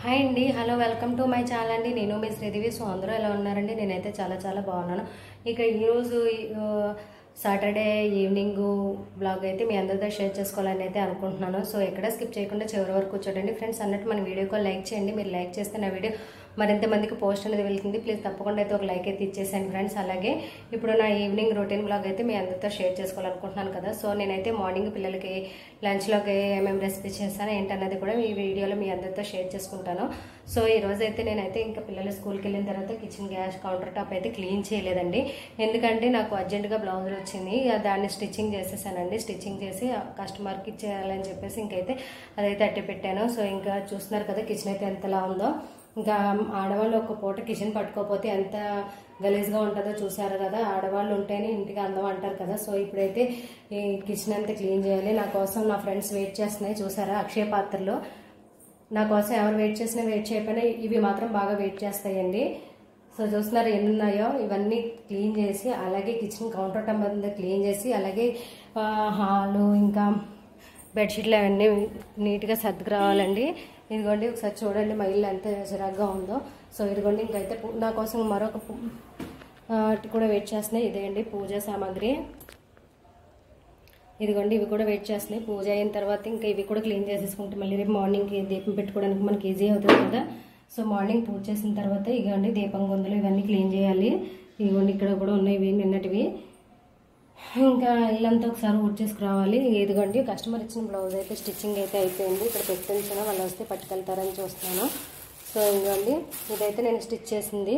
Hi అండి, hello, welcome to my channel అండి. నేను మీ శ్రీదేవి. సో అందరూ ఎలా ఉన్నారండి? నేనైతే చాలా చాలా బాగున్నాను. ఇక ఈరోజు సాటర్డే ఈవినింగ్ బ్లాగ్ అయితే మీ అందరితో షేర్ చేసుకోవాలని అయితే అనుకుంటున్నాను. సో ఎక్కడ స్కిప్ చేయకుండా చివరి వరకు చూడండి ఫ్రెండ్స్. అన్నట్టు మన వీడియోకి లైక్ చేయండి. మీరు లైక్ చేస్తే నా వీడియో మరింత మందికి పోస్ట్ అనేది వెళ్తుంది. ప్లీజ్ తప్పకుండా అయితే ఒక లైక్ అయితే ఇచ్చేసాను ఫ్రెండ్స్. అలాగే ఇప్పుడు నా ఈవినింగ్ రొటీన్ బ్లాగ్ అయితే మీ అందరితో షేర్ చేసుకోవాలనుకుంటున్నాను కదా. సో నేనైతే మార్నింగ్ పిల్లలకి లంచ్లోకి ఏమేమి రెసిపీ చేస్తాను ఏంటన్నది కూడా ఈ వీడియోలో మీ అందరితో షేర్ చేసుకుంటాను. సో ఈ రోజు అయితే నేనైతే ఇంకా పిల్లలు స్కూల్కి వెళ్ళిన తర్వాత కిచెన్ గ్యాస్ కౌంటర్ టాప్ అయితే క్లీన్ చేయలేదండి. ఎందుకంటే నాకు అర్జెంటుగా బ్లౌజులు వచ్చింది, దాన్ని స్టిచ్చింగ్ చేసేసానండి. స్టిచ్చింగ్ చేసి కస్టమర్కి ఇచ్చేయాలని చెప్పేసి ఇంకైతే అదైతే అట్టి పెట్టాను. సో ఇంకా చూస్తున్నారు కదా కిచెన్ అయితే ఎంతలా ఉందో. ఇంకా ఆడవాళ్ళు ఒక పూట కిచెన్ పట్టుకోకపోతే ఎంత గలీజ్గా ఉంటుందో చూసారు కదా. ఆడవాళ్ళు ఉంటేనే ఇంటికి అందం అంటారు కదా. సో ఇప్పుడైతే ఈ కిచెన్ అంతా క్లీన్ చేయాలి. నా కోసం నా ఫ్రెండ్స్ వెయిట్ చేస్తున్నాయి చూసారా అక్షయ పాత్రలో. నా కోసం ఎవరు వెయిట్ చేసినా వెయిట్ చేయకపోయినా ఇవి మాత్రం బాగా వెయిట్ చేస్తాయండి. సో చూస్తున్నారు ఎన్ని ఉన్నాయో. ఇవన్నీ క్లీన్ చేసి అలాగే కిచెన్ కౌంటర్ టాప్ అంతా క్లీన్ చేసి అలాగే హాలు ఇంకా బెడ్షీట్లు అవన్నీ నీట్గా సర్దుకురావాలండి. ఇదిగోండి ఒకసారి చూడండి మా ఇల్లు ఎంత చిరాగ్గా ఉందో. సో ఇదిగోండి ఇంకైతే నా కోసం మరొక కూడా వెయిట్ చేస్తున్నాయి. ఇదేండి పూజ సామాగ్రి. ఇదిగోండి ఇవి కూడా వెయిట్ చేస్తున్నాయి. పూజ అయిన తర్వాత ఇంకా ఇవి కూడా క్లీన్ చేసేసుకుంటే మళ్ళీ రేపు మార్నింగ్కి దీపం పెట్టుకోవడానికి మనకి ఈజీ అవుతుంది కదా. సో మార్నింగ్ పూజ చేసిన తర్వాత ఇదిగోండి దీపం గొంతులు ఇవన్నీ క్లీన్ చేయాలి. ఇదిగోండి ఇక్కడ కూడా ఉన్నాయి నిన్నటివి. ఇంకా ఇల్లంతా ఒకసారి ఊడ్చేసుకురావాలి. ఇదిగోండి కస్టమర్ ఇచ్చిన బ్లౌజ్ అయితే స్టిచ్చింగ్ అయితే అయిపోయింది. ఇక్కడ పెట్టించిన వాళ్ళు వస్తే పట్టుకెళ్తారని చూస్తున్నాను. సో ఇదిగోండి ఇదైతే నేను స్టిచ్ చేసింది.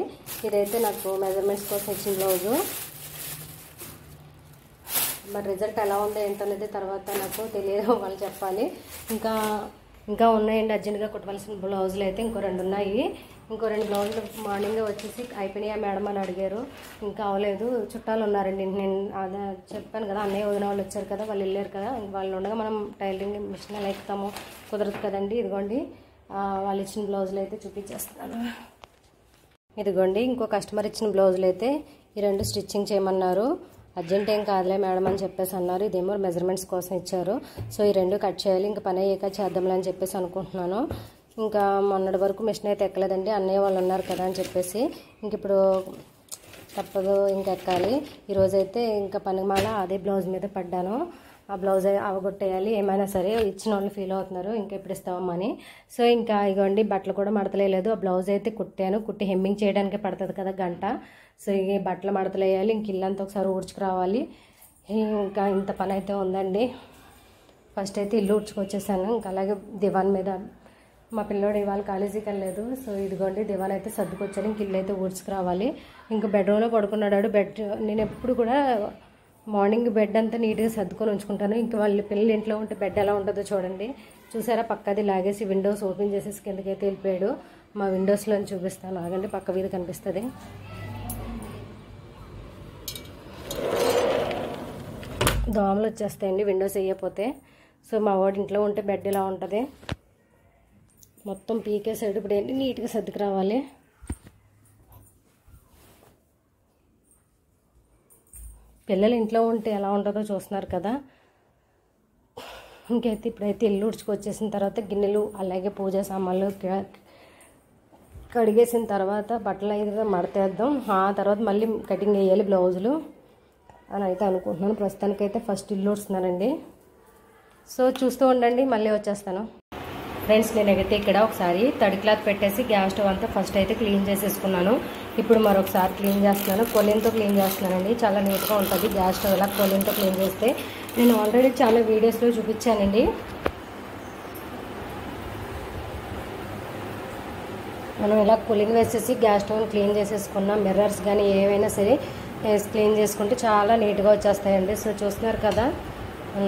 ఇదైతే నాకు మెజర్మెంట్స్ కోసం ఇచ్చిన బ్లౌజు. మరి రిజల్ట్ ఎలా ఉందో ఏంటనేది తర్వాత నాకు తెలియదు, వాళ్ళు చెప్పాలి. ఇంకా ఉన్నాయండి అర్జెంట్గా కుట్టవలసిన బ్లౌజులు అయితే ఇంకో 2 ఉన్నాయి. ఇంకో 2 బ్లౌజులు మార్నింగే వచ్చేసి అయిపోయినాయా మేడం అని అడిగారు. ఇంకా అవ్వలేదు. చుట్టాలు ఉన్నారండి. నేను అదే చెప్పాను కదా, అన్నయ్య వదిన వాళ్ళు వచ్చారు కదా, వాళ్ళు వెళ్ళారు కదా. వాళ్ళు ఉండగా మనం టైలరింగ్ మిషన్ ఎలా ఎక్కుతామో కుదరదు కదండి. ఇదిగోండి వాళ్ళు ఇచ్చిన బ్లౌజులు అయితే చూపించేస్తాను. ఇదిగోండి ఇంకో కస్టమర్ ఇచ్చిన బ్లౌజులు అయితే ఈ 2 స్టిచ్చింగ్ చేయమన్నారు. అర్జెంట్ ఏం కాదులే మేడం అని చెప్పేసి అన్నారు. ఇదేమో మెజర్మెంట్స్ కోసం ఇచ్చారు. సో ఈ 2 కట్ చేయాలి. ఇంకా పని అయ్యాక చేద్దాంలే అని చెప్పేసి అనుకుంటున్నాను. ఇంకా మొన్నటి వరకు మిషన్ అయితే ఎక్కలేదండి, అన్నయ్య వాళ్ళు ఉన్నారు కదా అని చెప్పేసి. ఇంక ఇప్పుడు తప్పదు ఇంకా ఎక్కాలి. ఈరోజైతే ఇంకా పనిమాల అదే బ్లౌజ్ మీద పడ్డాను. ఆ బ్లౌజ్ అవగొట్టేయాలి. ఏమైనా సరే ఇచ్చిన వాళ్ళు ఫీల్ అవుతున్నారు ఇంకా ఎప్పుడు ఇస్తామని. సో ఇంకా ఇగోండి బట్టలు కూడా మడతలేదు. ఆ బ్లౌజ్ అయితే కుట్టాను. కుట్టి హెమ్మింగ్ చేయడానికి పడుతుంది కదా గంట. సో ఈ బట్టలు మడతలేయాలి. ఇంక ఇల్లంతా ఒకసారి ఊడ్చుకురావాలి. ఇంకా ఇంత పని అయితే ఉందండి. ఫస్ట్ అయితే ఇల్లు ఊడ్చుకొచ్చేసాను. ఇంకా అలాగే దివాన్ మీద మా పిల్లోడు ఇవాళ కాలేజీకి వెళ్ళలేదు. సో ఇదిగోండి దివాన్ అయితే సర్దుకొచ్చాను. ఇంక ఇల్లు అయితే ఊడ్చుకురావాలి. ఇంకా బెడ్రూమ్లో పడుకున్నాడు. నేను ఎప్పుడు కూడా మార్నింగ్ బెడ్ అంతా నీట్గా సర్దుకొని ఉంచుకుంటాను. ఇంకా వాళ్ళ పిల్లలు ఇంట్లో ఉంటే బెడ్ ఎలా ఉంటుందో చూడండి. చూసారా పక్కది లాగేసి విండోస్ ఓపెన్ చేసేసి కిందకైతే వెళ్ళిపోయాడు. మా విండోస్లో చూపిస్తాను ఆగండి, పక్క వీధి కనిపిస్తుంది. దోమలు వచ్చేస్తాయండి విండోస్ వేయకపోతే. సో మా వాడి ఇంట్లో ఉంటే బెడ్ ఇలా ఉంటుంది. మొత్తం పీకే సైడ్ ఇప్పుడు ఏంటి నీట్గా సర్దుకు రావాలి. పిల్లలు ఇంట్లో ఉంటే ఎలా ఉంటుందో చూస్తున్నారు కదా. ఇంకైతే ఇప్పుడైతే ఇల్లు ఉడ్చుకొచ్చేసిన తర్వాత గిన్నెలు అలాగే పూజ సామాన్లు కడిగేసిన తర్వాత బట్టలు అయితే మడతేద్దాం. ఆ తర్వాత మళ్ళీ కటింగ్ వేయాలి బ్లౌజులు అని అయితే అనుకుంటున్నాను. ప్రస్తుతానికైతే ఫస్ట్ ఇల్లు ఉడుస్తున్నానండి. సో చూస్తూ ఉండండి, మళ్ళీ వచ్చేస్తాను. ఫ్రెండ్స్ నేనైతే ఇక్కడ ఒకసారి తడి క్లాత్ పెట్టేసి గ్యాస్ స్టవ్ అంతా ఫస్ట్ అయితే క్లీన్ చేసేసుకున్నాను. ఇప్పుడు మరొకసారి క్లీన్ చేస్తున్నాను. కొలిన్తో క్లీన్ చేస్తున్నానండి. చాలా నీట్గా ఉంటుంది గ్యాస్ స్టవ్ ఇలా కొలిన్తో క్లీన్ చేస్తే. నేను ఆల్రెడీ చాలా వీడియోస్లో చూపించానండి. మనం ఇలా కొలిన్ వేసేసి గ్యాస్ స్టవ్ని క్లీన్ చేసేసుకున్నాం. మిర్రర్స్ కానీ ఏవైనా సరే క్లీన్ చేసుకుంటే చాలా నీట్గా వచ్చేస్తాయండి. సో చూస్తున్నారు కదా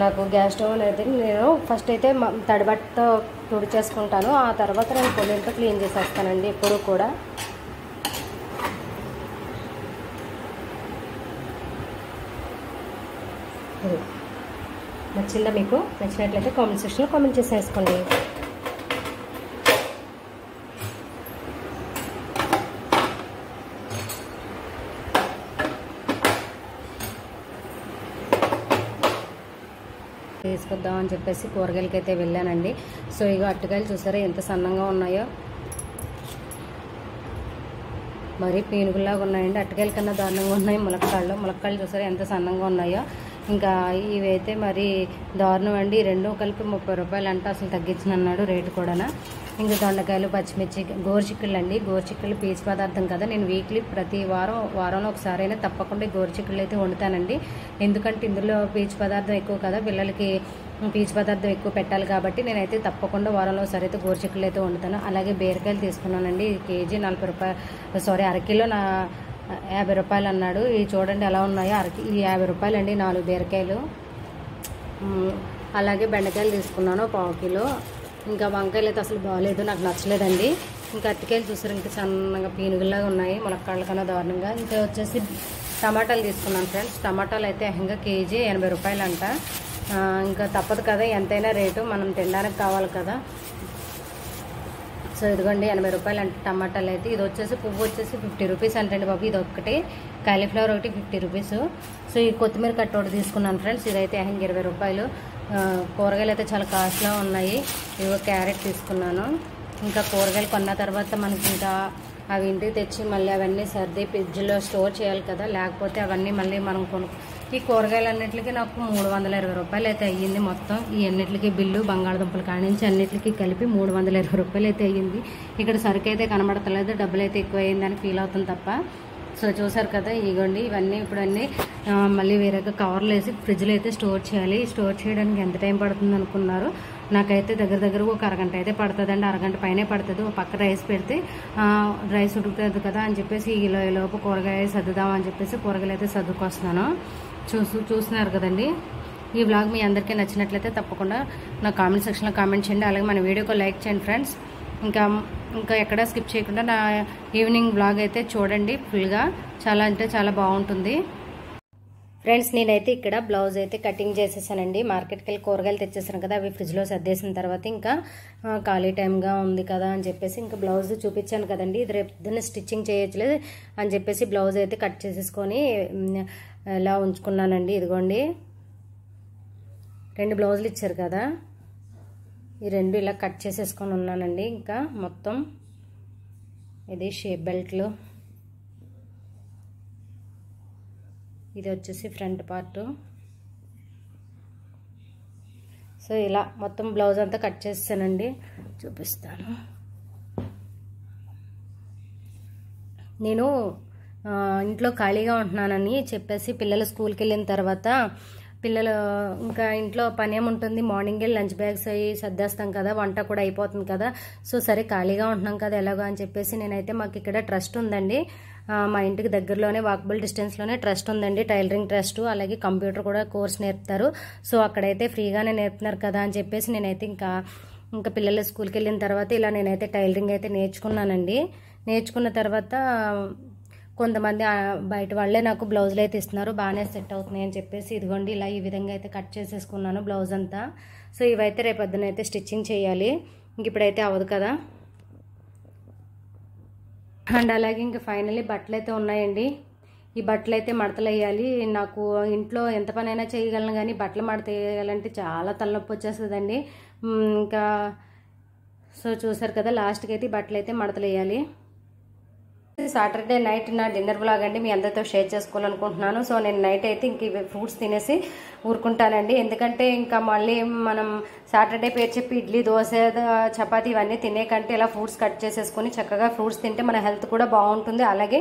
నాకు గ్యాస్ స్టవ్ అయితే నేను ఫస్ట్ అయితే తడిబట్టతో తుడిచేసుకుంటాను. ఆ తర్వాత నేను కొలిన్తో క్లీన్ చేసేస్తానండి ఎప్పుడు కూడా. నచ్చిందా మీకు? నచ్చినట్లయితే కామెంట్ సెక్షన్లో కామెంట్ చేసేసుకోండి. తీసుకొద్దాం అని చెప్పేసి కూరగాయలకి అయితే వెళ్ళానండి. సో ఇగో అరటికాయలు చూసారా ఎంత సన్నంగా ఉన్నాయో, మరీ పీనుగులాగా ఉన్నాయండి. అరటికాయల కన్నా దారుణంగా ఉన్నాయి ములక్కాళ్ళు చూసారా ఎంత సన్నంగా ఉన్నాయో. ఇంకా ఇవైతే మరి దారుణం అండి. రెండు కలిపి 30 రూపాయలు అంటే అసలు తగ్గించిన అన్నాడు రేటు కూడా. ఇంకా దొండకాయలు, పచ్చిమిర్చి, గోరుచిక్కుళ్ళు అండి. గోరుచిక్కుళ్ళు పీచు పదార్థం కదా, నేను వీక్లీ ప్రతి వారంలో ఒకసారైనా తప్పకుండా గోరుచిక్కుళ్ళు అయితే వండుతానండి. ఎందుకంటే ఇందులో పీచు పదార్థం ఎక్కువ కదా, పిల్లలకి పీచు పదార్థం ఎక్కువ పెట్టాలి కాబట్టి నేనైతే తప్పకుండా వారంలో ఒకసారి అయితే గోరుచిక్కుళ్ళు అయితే వండుతాను. అలాగే బీరకాయలు తీసుకున్నానండి. కేజీ 40 రూపాయలు, అరకిలో 50 రూపాయలు అన్నాడు. ఇవి చూడండి ఎలా ఉన్నాయో, ఈ 50 రూపాయలు అండి 4 బీరకాయలు. అలాగే బెండకాయలు తీసుకున్నాను 1/2 కిలో. ఇంకా వంకాయలు అయితే అసలు బాగాలేదు, నాకు నచ్చలేదండి. ఇంకా అరటికాయలు చూసారు ఇంకా సన్నగా పీనుగుల్లాగా ఉన్నాయి, ములక్కాళ్ళ కన్నా దారుణంగా. ఇంకా వచ్చేసి టమాటాలు తీసుకున్నాను ఫ్రెండ్స్. టమాటాలు అయితే ఇంకా కేజీ 80 రూపాయలు అంట. ఇంకా తప్పదు కదా, ఎంతైనా రేటు మనం తినడానికి కావాలి కదా. సో ఇదిగోండి 80 రూపాయలు అంటే టమాటాలు అయితే. ఇది వచ్చేసి పువ్వు వచ్చేసి 50 రూపీస్ అంటండి బాబు. ఇది ఒకటి కాలీఫ్లవర్ ఒకటి 50 రూపీస్. సో ఈ కొత్తిమీర కట్ట ఒకటి తీసుకున్నాను ఫ్రెండ్స్, ఇదైతే 20 రూపాయలు. కూరగాయలు అయితే చాలా కాస్ట్గా ఉన్నాయి. ఇవో క్యారెట్ తీసుకున్నాను. ఇంకా కూరగాయలు కొన్న తర్వాత మనకి ఇంకా అవి ఇంటికి తెచ్చి మళ్ళీ అవన్నీ సర్ది ఫ్రిడ్జ్లో స్టోర్ చేయాలి కదా, లేకపోతే అవన్నీ మళ్ళీ మనం ఈ కూరగాయలు అన్నింటికి నాకు 320 రూపాయలు అయితే అయ్యింది మొత్తం. ఈ అన్నింటికి బిల్లు బంగాళదుంపలు కానించి అన్నింటికి కలిపి 320 రూపాయలు అయితే అయ్యింది. ఇక్కడ సరుకు అయితే కనబడతలేదు, డబ్బులు అయితే ఎక్కువ అయ్యిందని ఫీల్ అవుతుంది తప్ప. సో చూసారు కదా, ఇగోండి ఇవన్నీ ఇప్పుడు అన్నీ మళ్ళీ వేరేగా కవర్లు వేసి ఫ్రిడ్జ్లో అయితే స్టోర్ చేయాలి. స్టోర్ చేయడానికి ఎంత టైం పడుతుంది అనుకున్నారు? నాకైతే దగ్గర ఒక అరగంట అయితే పడుతుందండి. అరగంట పైనే పడుతుంది. ఒక పక్క రైస్ పెడితే రైస్ ఉడుకుతుంది కదా అని చెప్పేసి ఈలోపు కూరగాయ సర్దుదామని చెప్పేసి కూరగాయలు అయితే సర్దుకొస్తున్నాను. చూస్తున్నారు కదండి. ఈ వ్లాగ్ మీ అందరికీ నచ్చినట్లయితే తప్పకుండా నా కామెంట్ సెక్షన్లో కామెంట్ చేయండి. అలాగే మన వీడియోకి లైక్ చేయండి ఫ్రెండ్స్. ఇంకా ఎక్కడ స్కిప్ చేయకుండా నా ఈవినింగ్ వ్లాగ్ అయితే చూడండి ఫుల్గా, చాలా అంటే చాలా బాగుంటుంది ఫ్రెండ్స్. నేనైతే ఇక్కడ బ్లౌజ్ అయితే కటింగ్ చేసేసానండి. మార్కెట్కి వెళ్ళి కూరగాయలు తెచ్చేసాను కదా, అవి ఫ్రిడ్జ్లో సర్దేసిన తర్వాత ఇంకా ఖాళీ టైంగా ఉంది కదా అని చెప్పేసి ఇంకా బ్లౌజ్ చూపించాను కదండి, ఇది రేపు పొద్దున్న స్టిచ్చింగ్ చేయొచ్చులేదు అని చెప్పేసి బ్లౌజ్ అయితే కట్ చేసేసుకొని ఇలా ఉంచుకున్నానండి. ఇదిగోండి 2 బ్లౌజులు ఇచ్చారు కదా, ఈ 2 ఇలా కట్ చేసేసుకొని ఉన్నానండి. ఇంకా మొత్తం ఇది షేప్ బెల్ట్లు, ఇది వచ్చేసి ఫ్రంట్ పార్ట్. సో ఇలా మొత్తం బ్లౌజ్ అంతా కట్ చేస్తానండి, చూపిస్తాను. నేను ఇంట్లో ఖాళీగా ఉంటున్నానని చెప్పేసి పిల్లలు స్కూల్కి వెళ్ళిన తర్వాత పిల్లలు ఇంకా ఇంట్లో పని ఏముంటుంది, మార్నింగ్ వెళ్ళి లంచ్ బ్యాగ్స్ అవి సర్దేస్తాం కదా, వంట కూడా అయిపోతుంది కదా. సో సరే ఖాళీగా ఉంటున్నాం కదా ఎలాగో అని చెప్పేసి నేనైతే మాకు ఇక్కడ ట్రస్ట్ ఉందండి, మా ఇంటికి దగ్గరలోనే వాకబుల్ డిస్టెన్స్లోనే ట్రస్ట్ ఉందండి, టైలరింగ్ ట్రస్ట్. అలాగే కంప్యూటర్ కూడా కోర్స్ నేర్పుతారు. సో అక్కడైతే ఫ్రీగానే నేర్పుతున్నారు కదా అని చెప్పేసి నేనైతే ఇంకా పిల్లలు స్కూల్కి వెళ్ళిన తర్వాత ఇలా నేనైతే టైలరింగ్ అయితే నేర్చుకున్నానండి. నేర్చుకున్న తర్వాత కొంతమంది బయట వాళ్ళే నాకు బ్లౌజులు అయితే ఇస్తున్నారు, బాగానే సెట్ అవుతున్నాయి అని చెప్పేసి ఇదిగోండి ఇలా ఈ విధంగా అయితే కట్ చేసేసుకున్నాను బ్లౌజ్ అంతా. సో ఇవైతే రేపొద్దున అయితే స్టిచ్చింగ్ చేయాలి, ఇంక ఇప్పుడైతే అవ్వదు కదా. అండ్ అలాగే ఇంకా ఫైనల్లీ బట్టలు అయితే ఉన్నాయండి. ఈ బట్టలు అయితే మడతలు వేయాలి. నాకు ఇంట్లో ఎంత పనైనా చేయగలను కానీ బట్టలు మడత వేయాలంటే చాలా తలనొప్పి వచ్చేస్తుందండి. ఇంకా సో చూసారు కదా, లాస్ట్కి అయితే బట్టలు అయితే మడతలు వేయాలి. సాటర్డే నైట్ నా డిన్నర్ బ్లాగ్ అండి, మీ అందరితో షేర్ చేసుకోవాలనుకుంటున్నాను. సో నేను నైట్ అయితే ఇంక ఫ్రూట్స్ తినేసి ఊరుకుంటానండి. ఎందుకంటే ఇంకా మళ్ళీ మనం సాటర్డే పేరు చెప్పి ఇడ్లీ, దోశ, చపాతీ ఇవన్నీ తినే కంటే ఇలా ఫ్రూట్స్ కట్ చేసేసుకొని చక్కగా ఫ్రూట్స్ తింటే మన హెల్త్ కూడా బాగుంటుంది. అలాగే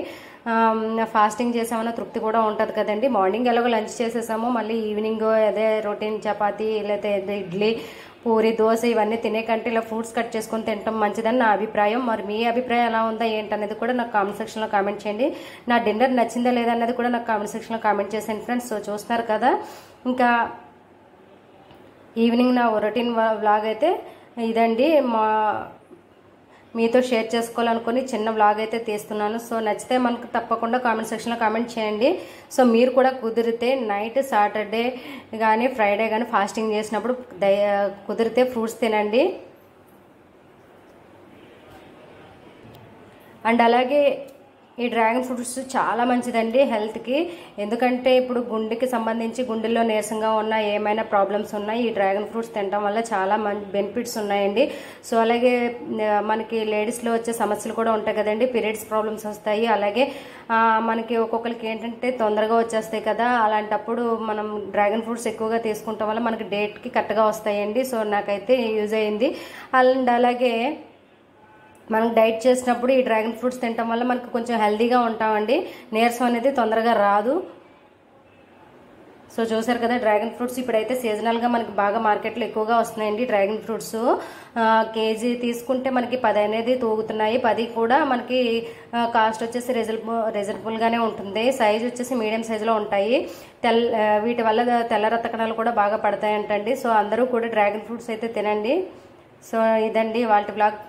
ఫాస్టింగ్ చేసామన్న తృప్తి కూడా ఉంటుంది కదండి. మార్నింగ్ ఎలాగో లంచ్ చేసేసాము, మళ్ళీ ఈవినింగ్ అదే రొటీన్ చపాతీ లేకపోతే ఇడ్లీ, పూరి, దోశ ఇవన్నీ తినే కంటే ఇలా ఫ్రూట్స్ కట్ చేసుకొని తినడం మంచిదని నా అభిప్రాయం. మరి మీ అభిప్రాయం ఎలా ఉందా ఏంటనేది కూడా నాకు కామెంట్ సెక్షన్లో కామెంట్ చేయండి. నా డిన్నర్ నచ్చిందా లేదా అనేది కూడా నాకు కామెంట్ సెక్షన్లో కామెంట్ చేసేయండి ఫ్రెండ్స్. సో చూస్తున్నారు కదా, ఇంకా ఈవినింగ్ నా రొటీన్ వ్లాగ్ అయితే ఇదండి. మీతో షేర్ చేసుకోవాలనుకుని చిన్న వ్లాగ్ అయితే తీస్తున్నాను. సో నచ్చితే మనకు తప్పకుండా కామెంట్ సెక్షన్లో కామెంట్ చేయండి. సో మీరు కూడా కుదిరితే నైట్ సాటర్డే కానీ ఫ్రైడే కానీ ఫాస్టింగ్ చేసినప్పుడు కుదిరితే ఫ్రూట్స్ తినండి. అండ్ అలాగే ఈ డ్రాగన్ ఫ్రూట్స్ చాలా మంచిదండి హెల్త్కి. ఎందుకంటే ఇప్పుడు గుండెకి సంబంధించి గుండెల్లో నీరసంగా ఉన్న ఏమైనా ప్రాబ్లమ్స్ ఉన్నాయి ఈ డ్రాగన్ ఫ్రూట్స్ తినడం వల్ల చాలా బెనిఫిట్స్ ఉన్నాయండి. సో అలాగే మనకి లేడీస్లో వచ్చే సమస్యలు కూడా ఉంటాయి కదండి, పీరియడ్స్ ప్రాబ్లమ్స్ వస్తాయి. అలాగే మనకి ఒక్కొక్కరికి ఏంటంటే తొందరగా వచ్చేస్తాయి కదా, అలాంటప్పుడు మనం డ్రాగన్ ఫ్రూట్స్ ఎక్కువగా తీసుకుంటాం వల్ల మనకి డేట్కి కరెక్ట్గా వస్తాయండి. సో నాకైతే యూజ్ అయ్యింది. అండ్ అలాగే మనం డైట్ చేసినప్పుడు ఈ డ్రాగన్ ఫ్రూట్స్ తినడం వల్ల మనకు కొంచెం హెల్తీగా ఉంటామండి, నీరసం అనేది తొందరగా రాదు. సో చూసారు కదా డ్రాగన్ ఫ్రూట్స్ ఇప్పుడైతే సీజనల్గా మనకి బాగా మార్కెట్లో ఎక్కువగా వస్తున్నాయండి. డ్రాగన్ ఫ్రూట్స్ కేజీ తీసుకుంటే మనకి 10 అనేది తూగుతున్నాయి. 10 కూడా మనకి కాస్ట్ వచ్చేసి రీజనబుల్గానే ఉంటుంది. సైజ్ వచ్చేసి మీడియం సైజులో ఉంటాయి. వీటి వల్ల తెల్ల రక్త కణాలు కూడా బాగా పడతాయంటండి. సో అందరూ కూడా డ్రాగన్ ఫ్రూట్స్ అయితే తినండి. సో ఇదండి వాళ్ళ బ్లాగ్.